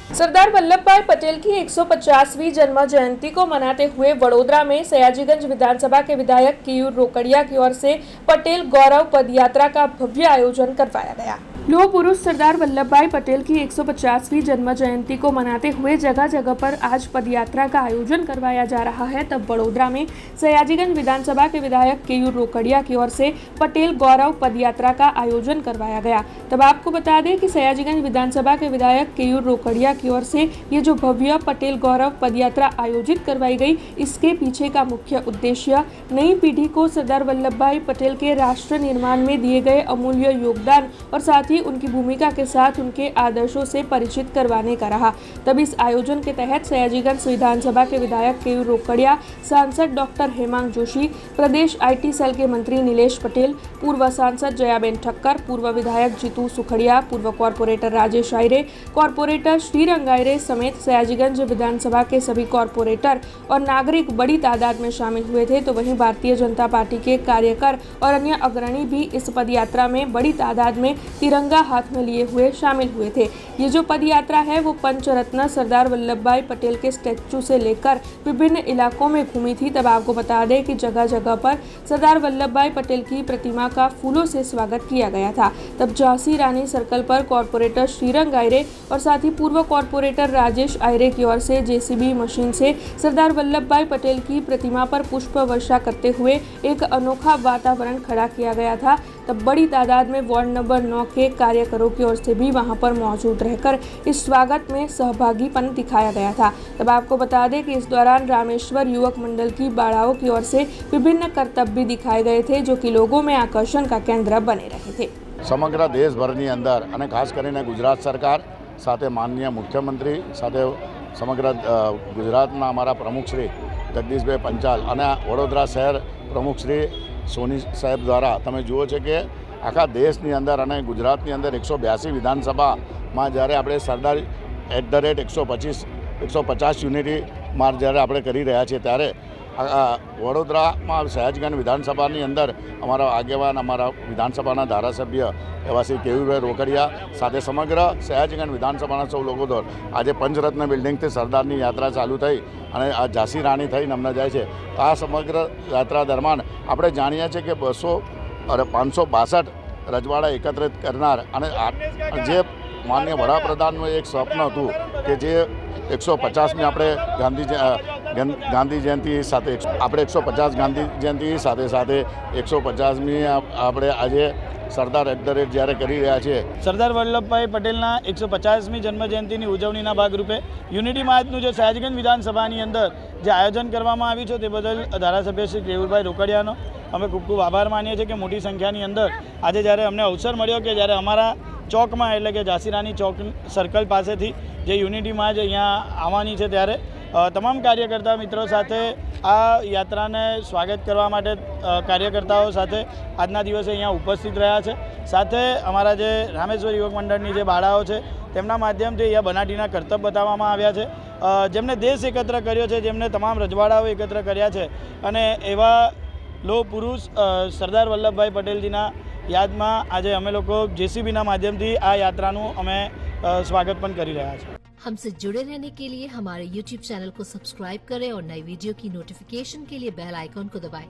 सरदार वल्लभ भाई पटेल की 150वीं जन्म जयंती को मनाते हुए वडोदरा में सयाजीगंज विधानसभा के विधायक केयूर रोकड़िया की ओर से पटेल गौरव पदयात्रा का भव्य आयोजन करवाया गया। लौह पुरुष सरदार वल्लभ भाई पटेल की 150वीं जन्म जयंती को मनाते हुए जगह जगह पर आज पदयात्रा का आयोजन करवाया जा रहा है। तब वडोदरा में सयाजीगंज विधानसभा के विधायक केयूर रोकड़िया की ओर से पटेल गौरव पदयात्रा का आयोजन करवाया गया। तब आपको बता दें कि सयाजीगंज विधानसभा के विधायक केयूर रोकड़िया की ओर से ये जो भव्य पटेल गौरव पदयात्रा आयोजित करवाई गई, इसके पीछे का मुख्य उद्देश्य नई पीढ़ी को सरदार वल्लभ भाई पटेल के राष्ट्र निर्माण में दिए गए अमूल्य योगदान और साथ ही उनकी भूमिका के साथ उनके आदर्शों से परिचित करवाने का रहा। तब इस आयोजन के तहत सयाजीगंज विधानसभा के विधायक केयूर रोकड़िया, सांसद डॉक्टर हेमांग जोशी, प्रदेश IT सेल के मंत्री नीलेश पटेल, पूर्व सांसद जयाबेन ठक्कर, पूर्व विधायक जीतू सुखड़िया, पूर्व कॉर्पोरेटर राजेश आयरे, कॉर्पोरेटर श्रीरंग आयरे समेत सयाजीगंज विधानसभा के सभी कॉर्पोरेटर और नागरिक बड़ी तादाद में शामिल हुए थे। तो वहीं भारतीय जनता पार्टी के कार्यकर और अन्य अग्रणी भी इस पदयात्रा में बड़ी तादाद में तिरंगा हाथ में लिए हुए शामिल हुए थे। ये जो पदयात्रा है वो पंचरत्न सरदार वल्लभ भाई पटेल के स्टैचू से लेकर विभिन्न इलाकों में घूमी थी। तब आपको बता दें कि जगह जगह पर सरदार वल्लभ भाई पटेल की प्रतिमा का फूलों से स्वागत किया गया था। तब झांसी रानी सर्कल पर कॉर्पोरेटर श्रीरंग आयरे और साथ ही पूर्व कॉर्पोरेटर राजेश आयरे की ओर से JCB मशीन से सरदार वल्लभ भाई पटेल की प्रतिमा पर पुष्प वर्षा करते हुए एक अनोखा वातावरण खड़ा किया गया था। तब बड़ी तादाद में वार्ड नंबर 9 के कार्यकरों की ओर से भी वहां पर मौजूद रहकर इस स्वागत में सहभागीपन दिखाया गया था। तब आपको बता दें कि इस दौरान रामेश्वर युवक मंडल की बाड़ाओं की ओर से विभिन्न करतब भी दिखाए गए थे, जो कि लोगों में आकर्षण का केंद्र बने रहे थे। समग्र देशभરની અંદર અને ખાસ કરીને ગુજરાત સરકાર સાથે માનનીય મુખ્યમંત્રી સાથે સમગ્ર ગુજરાતના અમારા પ્રમુખ શ્રી જગદીશભાઈ પંચાલ અને વડોદરા શહેર પ્રમુખ શ્રી સોની સાહેબ દ્વારા તમે જુઓ છો કે આખા દેશની અંદર અને ગુજરાતની અંદર 182 વિધાનસભામાં જ્યારે આપણે સરદાર @150 યુનિટી માર્ચ જ્યારે આપણે કરી રહ્યા છીએ ત્યારે વડોદરામાં સયાજીગંજ વિધાનસભાની અંદર અમારા આગેવાન અમારા વિધાનસભાના ધારાસભ્ય એવા શ્રી કેયુરભાઈ રોકડિયા સાથે સમગ્ર સયાજીગંજ વિધાનસભાના સૌ લોકો દ્વારા આજે પંચરત્ન બિલ્ડિંગથી સરદારની યાત્રા ચાલુ થઈ અને આ ઝાંસી રાણી થઈને અમને જાય છે। આ સમગ્ર યાત્રા દરમિયાન આપણે જાણીએ છીએ કે 562 રજવાડા એકત્રિત કરનાર અને જે માનનીય વડાપ્રધાનનું એક સ્વપ્ન હતું કે જે 150મી આપણે ગાંધી જયંતિ સાથે આપણે 150 ગાંધી જયંતિ સાથે સાથે 150મી આપણે આજે સરદાર જ્યારે કરી રહ્યા છીએ। સરદાર વલ્લભભાઈ પટેલના 150મી જન્મજયંતિની ઉજવણીના ભાગરૂપે યુનિટી માર્ચનું જે સયાજીગંજ વિધાનસભાની અંદર જે આયોજન કરવામાં આવ્યું છે તે બદલ ધારાસભ્ય શ્રી કેયુરભાઈ રોકડિયાનો અમે ખૂબ ખૂબ આભાર માનીએ છીએ કે મોટી સંખ્યાની અંદર આજે જ્યારે અમને અવસર મળ્યો કે જ્યારે અમારા ચોકમાં એટલે કે ઝાંસી રાની ચોક સર્કલ પાસેથી જે યુનિટી માર્ચ અહીંયા આવવાની છે ત્યારે તમામ કાર્યકર્તા મિત્રો સાથે આ યાત્રાને સ્વાગત કરવા માટે કાર્યકર્તાઓ સાથે આજના દિવસે અહીંયા ઉપસ્થિત રહ્યા છે। સાથે અમારા જે રામેશ્વર યુવક મંડળની જે બાળાઓ છે તેમના માધ્યમથી અહીંયા બનાટીના કરતબ બતાવવામાં આવ્યા છે, જેમને દેશ એકત્ર કર્યો છે, જેમને તમામ રજવાડાઓ એકત્ર કર્યા છે અને એવા લોહ પુરુષ સરદાર વલ્લભભાઈ પટેલજીના યાદમાં આજે અમે લોકો JCBના માध्यमથી આ યાત્રાનું અમે स्वागत પણ કરી રહ્યા છીએ। हमसे जुड़े रहने के लिए हमारे YouTube चैनल को सब्सक्राइब करें और नई वीडियो की नोटिफिकेशन के लिए बेल आइकॉन को दबाएं।